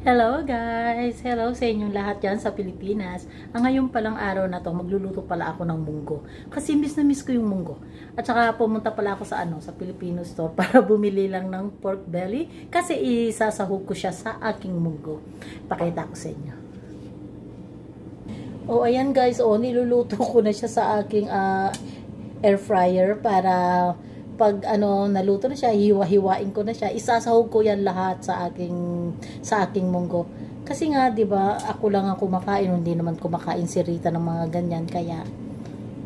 Hello guys! Hello sa inyong lahat dyan sa Pilipinas. Ang ngayon palang araw na to, magluluto pala ako ng munggo. Kasi miss na miss ko yung munggo. At saka pumunta pala ako sa Filipino store para bumili lang ng pork belly. Kasi isasahog ko siya sa aking munggo. Pakita ko sa inyo. Oh, ayan guys. Oh, niluluto ko na siya sa aking air fryer para pag naluto na siya, hiwa-hiwain ko na siya, isasahog ko yan lahat sa aking munggo. Kasi nga, 'di ba, ako lang ang kumakain, hindi naman kumakain si Rita ng mga ganyan, kaya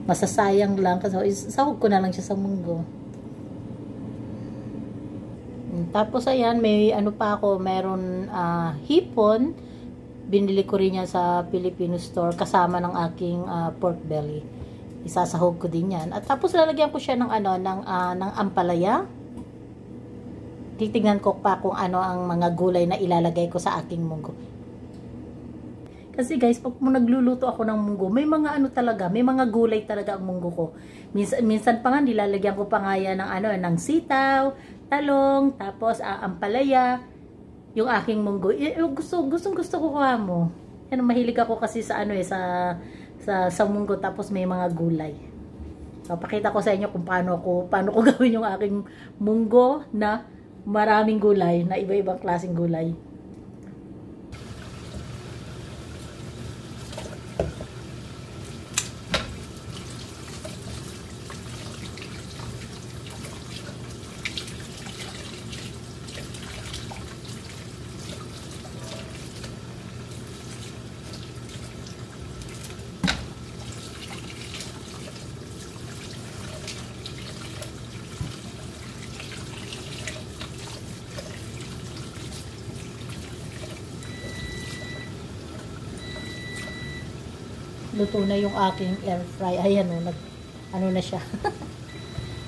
masasayang lang kasi isasahog ko na lang siya sa munggo. Tapos ayan, may pa ako, meron hipon. Binili ko rin yan sa Filipino store kasama ng aking pork belly. Isasahog ko din yan. At tapos lalagyan ko siya ng ng ampalaya. Titingnan ko pa kung ano ang mga gulay na ilalagay ko sa aking munggo. Kasi guys, pag nagluluto ako ng munggo, may mga may mga gulay talaga ang munggo ko. Minsan pa nga nilalagyan ko pa nga yan ng sitaw, talong, tapos ampalaya, yung aking munggo. Gustong ko kuha mo. Yan, mahilig ako kasi sa sa munggo, tapos may mga gulay. So, pakita ko sa inyo kung paano ko gawin yung aking munggo na maraming gulay, na iba-ibang klaseng gulay. Luto na yung aking air fry. Ayan na siya.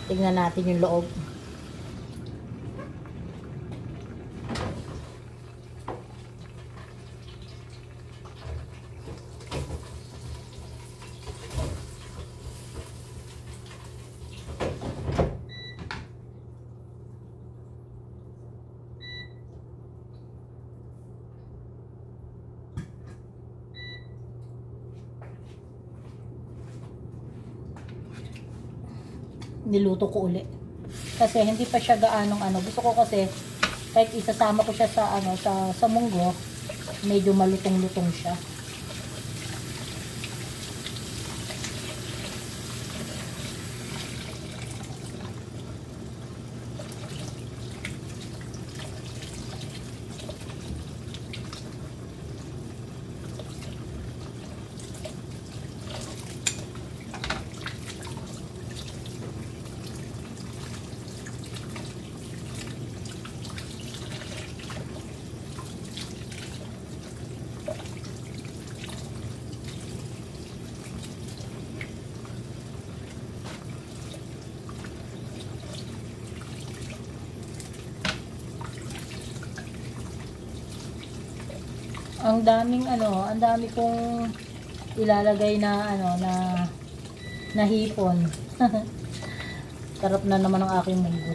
Tingnan natin yung loob. Niluto ko uli. Kasi hindi pa siya gaanong gusto ko kasi kahit isasama ko siya sa munggo, medyo malutong-lutong siya. Ang dami kong ilalagay na hipon. Sarap na naman ang aking munggo.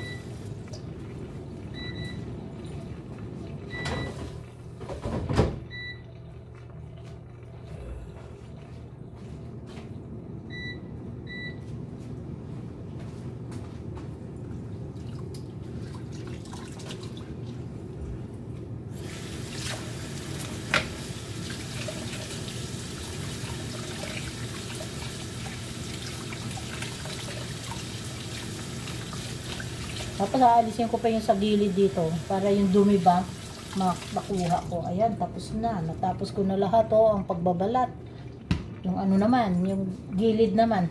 Tapos aalisin ko pa yung sa gilid dito para yung dumi ba makuha ko. Ayan, tapos na. Natapos ko na lahat ang pagbabalat. Yung naman, yung gilid naman.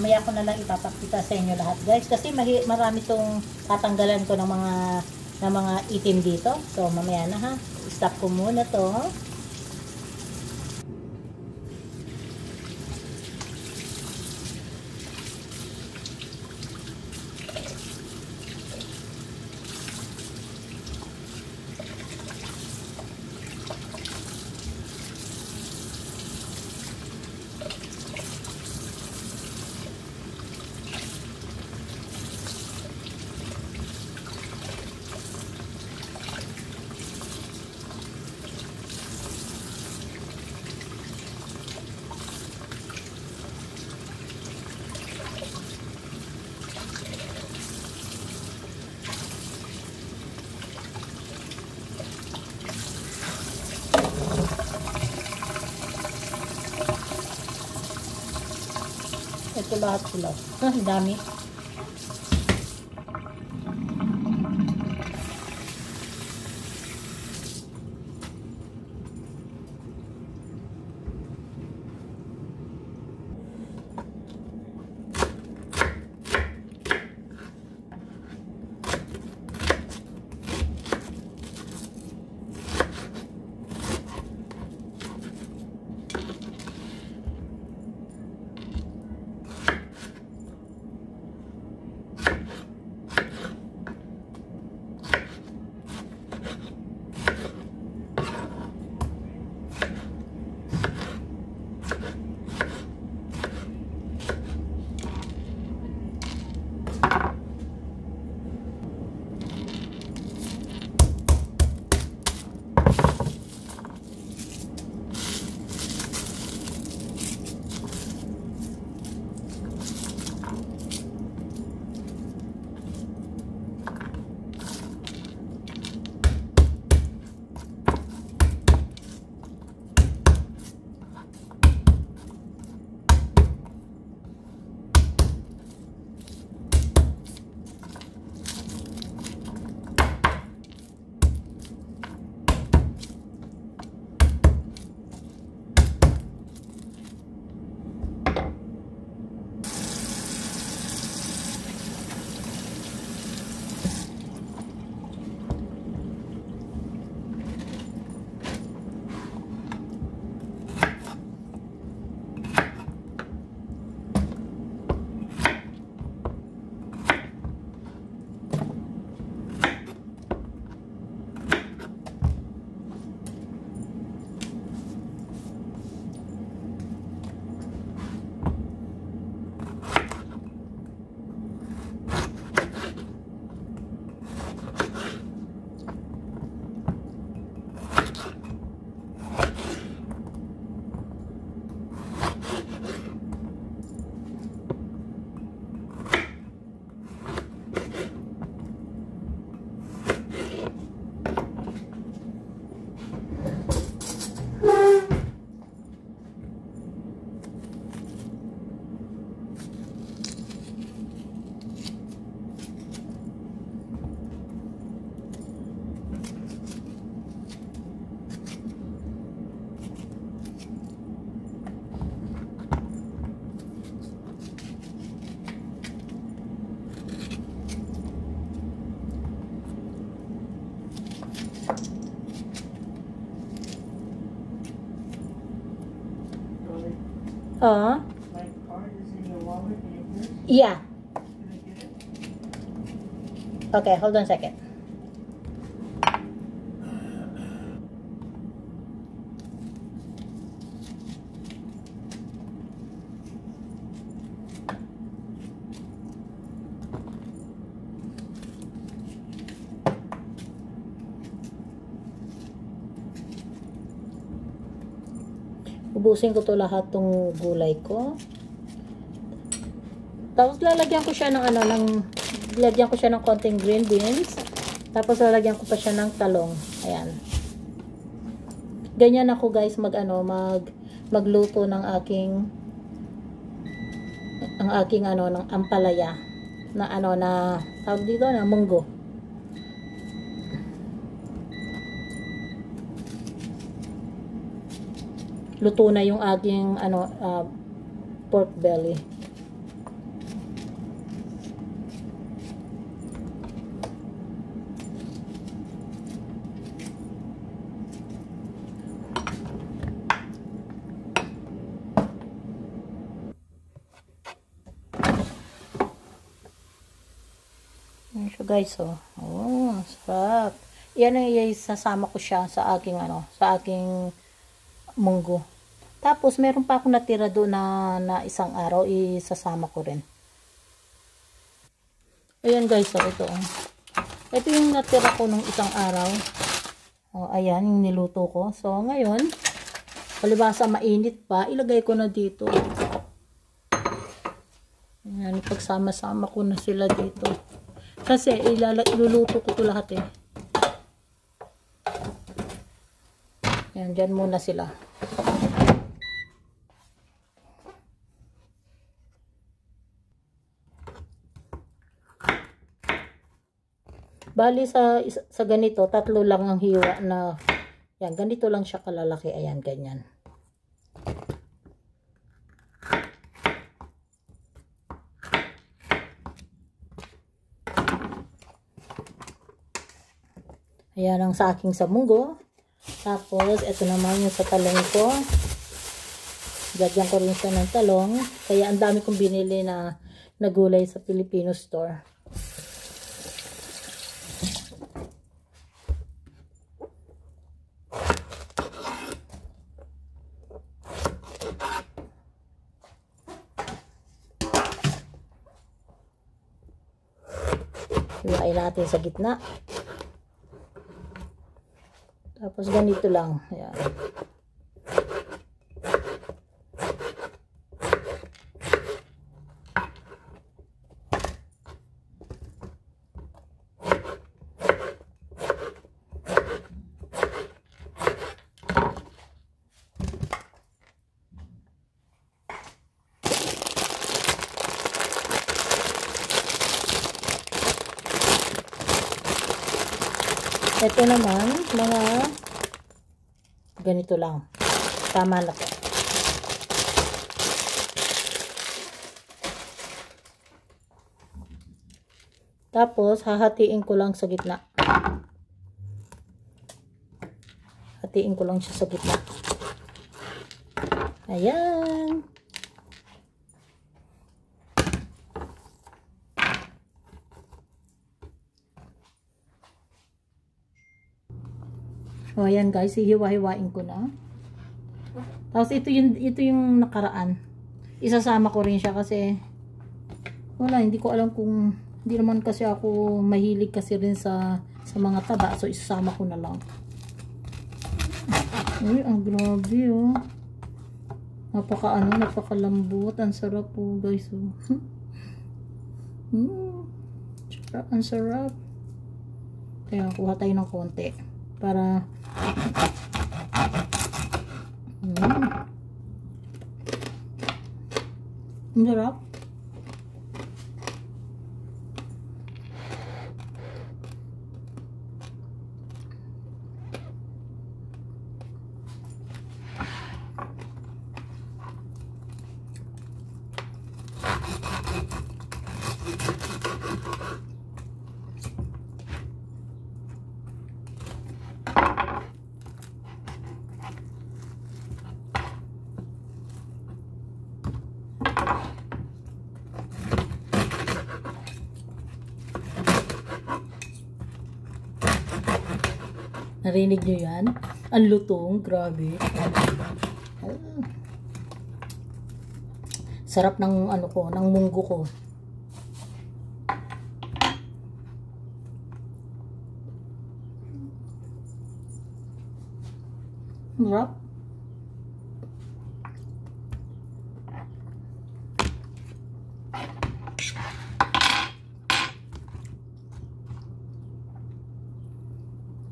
mamaya ko na lang ipapakita sa inyo lahat guys kasi marami tong tatanggalan ko ng mga itim dito. So mamaya na ha. Stop ko muna to. Ito lahat sila. Ang dami. My card is in your wallet. Yeah. Can I get it? Okay, hold on a second. Ubusin ko to lahat tong gulay ko. Tapos lalagyan ko siya ng konting green beans. Tapos lalagyan ko pa siya ng talong. Ayan. Ganyan ako guys magluto ng aking ng ampalaya na tawag dito na munggo. Luto na yung aking pork belly. So guys, oh. Oh, sarap. Yan ang isasama ko siya sa aking sa aking munggo. Tapos meron pa akong natira doon na isang araw, isasama ko rin. Ayan guys, oh, ito. Oh. Ito yung natira ko nung isang araw. Oh, ayan, yung niluto ko. So ngayon, palibasa mainit pa, ilagay ko na dito. Ayan, pagsama-sama ko na sila dito. Kasi iluluto ko ito lahat eh. Ayan, dyan muna sila. Bali sa ganito, 3 lang ang hiwa na, yan, ganito lang siya kalalaki. Ayan, ganyan. Ayan ang sa aking sa munggo. Tapos, ito naman yung sa talong ko. Lagyan ko rin siya ng talong. Kaya, ang dami kong binili na gulay sa Filipino store. Iwain natin sa gitna. Tapos ganito lang. Ayan. Ito naman, mga ganito lang. Tama na po. Tapos, hahatiin ko lang sa gitna. Hatiin ko lang siya sa gitna. Ayan. O, ayan guys, hihiwa-hiwain ko na. Tapos, ito yung nakaraan. Isasama ko rin siya kasi, wala, hindi ko alam kung, hindi naman kasi ako mahilig kasi rin sa mga taba. So, isasama ko na lang. Uy, ang grabe, oh. Napakalambot. Ang sarap po, guys, oh. Sarap, ang sarap. Kaya, kuha tayo ng konti. Para ang sarap. Narinig nyo yan? Ang lutong, grabe. Sarap ng ng munggo ko. Sarap.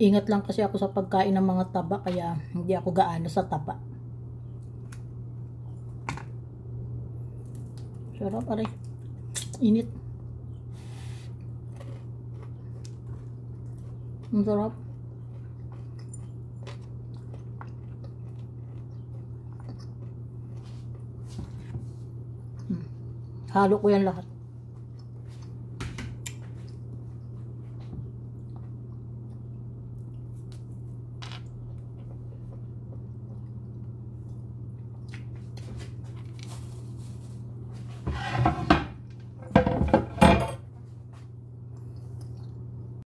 Ingat lang kasi ako sa pagkain ng mga taba, kaya hindi ako gaano sa taba. Sarap, aray. Init. Ang sarap. Halo ko yan lahat.